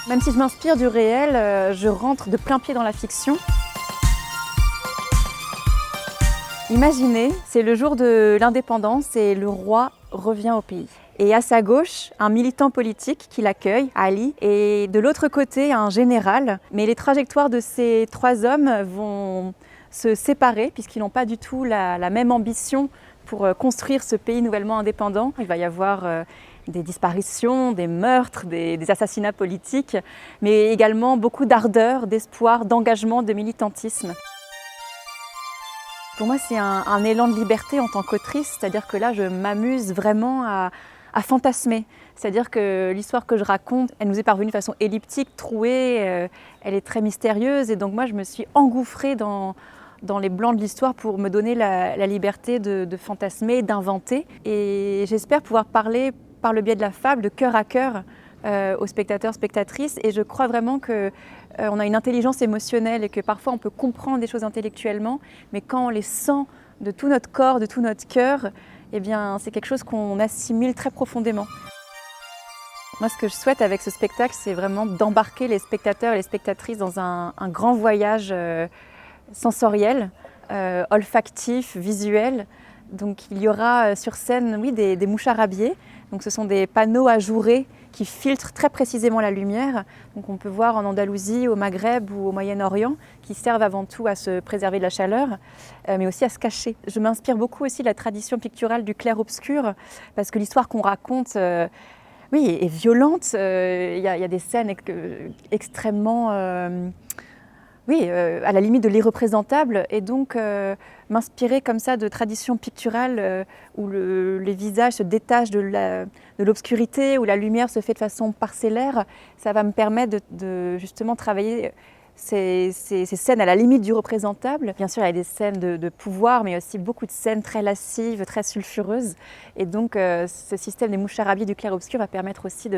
Même si je m'inspire du réel, je rentre de plein pied dans la fiction. Imaginez, c'est le jour de l'indépendance et le roi revient au pays. Et à sa gauche, un militant politique qui l'accueille, Ali, et de l'autre côté, un général. Mais les trajectoires de ces trois hommes vont se séparer puisqu'ils n'ont pas du tout la même ambition pour construire ce pays nouvellement indépendant. Il va y avoir des disparitions, des meurtres, des assassinats politiques, mais également beaucoup d'ardeur, d'espoir, d'engagement, de militantisme. Pour moi, c'est un élan de liberté en tant qu'autrice, c'est-à-dire que là, je m'amuse vraiment à fantasmer. C'est-à-dire que l'histoire que je raconte, elle nous est parvenue de façon elliptique, trouée, elle est très mystérieuse, et donc moi, je me suis engouffrée dans les blancs de l'histoire pour me donner la liberté de fantasmer, d'inventer. Et j'espère pouvoir parler par le biais de la fable, de cœur à cœur, aux spectateurs, spectatrices, et je crois vraiment qu'on a une intelligence émotionnelle et que parfois on peut comprendre des choses intellectuellement, mais quand on les sent de tout notre corps, de tout notre cœur, eh bien c'est quelque chose qu'on assimile très profondément. Moi, ce que je souhaite avec ce spectacle, c'est vraiment d'embarquer les spectateurs et les spectatrices dans un grand voyage sensoriel, olfactif, visuel. Donc il y aura sur scène, oui, des moucharabbiers. Donc ce sont des panneaux ajourés qui filtrent très précisément la lumière. Donc on peut voir en Andalousie, au Maghreb ou au Moyen-Orient, qui servent avant tout à se préserver de la chaleur, mais aussi à se cacher. Je m'inspire beaucoup aussi de la tradition picturale du clair-obscur, parce que l'histoire qu'on raconte oui, est violente. Il y a des scènes extrêmement à la limite de l'irreprésentable, et donc m'inspirer comme ça de traditions picturales où les visages se détachent de l'obscurité, où la lumière se fait de façon parcellaire, ça va me permettre de justement travailler ces scènes à la limite du représentable. Bien sûr, il y a des scènes de pouvoir, mais aussi beaucoup de scènes très lascives, très sulfureuses. Et donc ce système des moucharabbies du clair-obscur va permettre aussi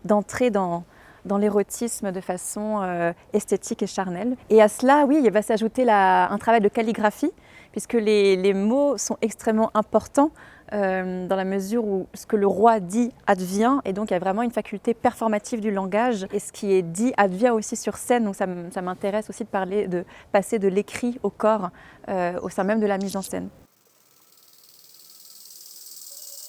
d'entrer dans l'érotisme de façon esthétique et charnelle. Et à cela, oui, il va s'ajouter un travail de calligraphie, puisque les mots sont extrêmement importants dans la mesure où ce que le roi dit advient, et donc il y a vraiment une faculté performative du langage, et ce qui est dit advient aussi sur scène, donc ça m'intéresse aussi de passer de l'écrit au corps au sein même de la mise en scène.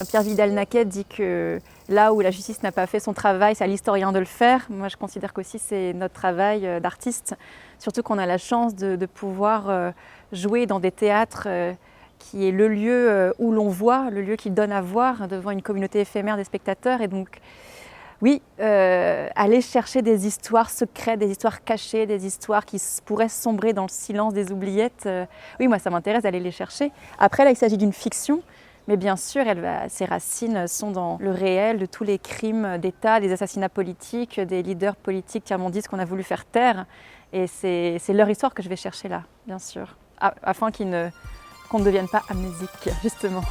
Pierre Vidal-Naquet dit que là où la justice n'a pas fait son travail, c'est à l'historien de le faire. Moi, je considère qu'aussi c'est notre travail d'artiste, surtout qu'on a la chance de pouvoir jouer dans des théâtres qui est le lieu où l'on voit, le lieu qui donne à voir devant une communauté éphémère des spectateurs. Et donc, oui, aller chercher des histoires secrètes, des histoires cachées, des histoires qui pourraient sombrer dans le silence des oubliettes. Oui, moi, ça m'intéresse d'aller les chercher. Après, là, il s'agit d'une fiction. Mais bien sûr, ses racines sont dans le réel de tous les crimes d'État, des assassinats politiques, des leaders politiques tiers-mondistes qu'on a voulu faire taire. Et c'est leur histoire que je vais chercher là, bien sûr, afin qu'on ne devienne pas amnésique, justement.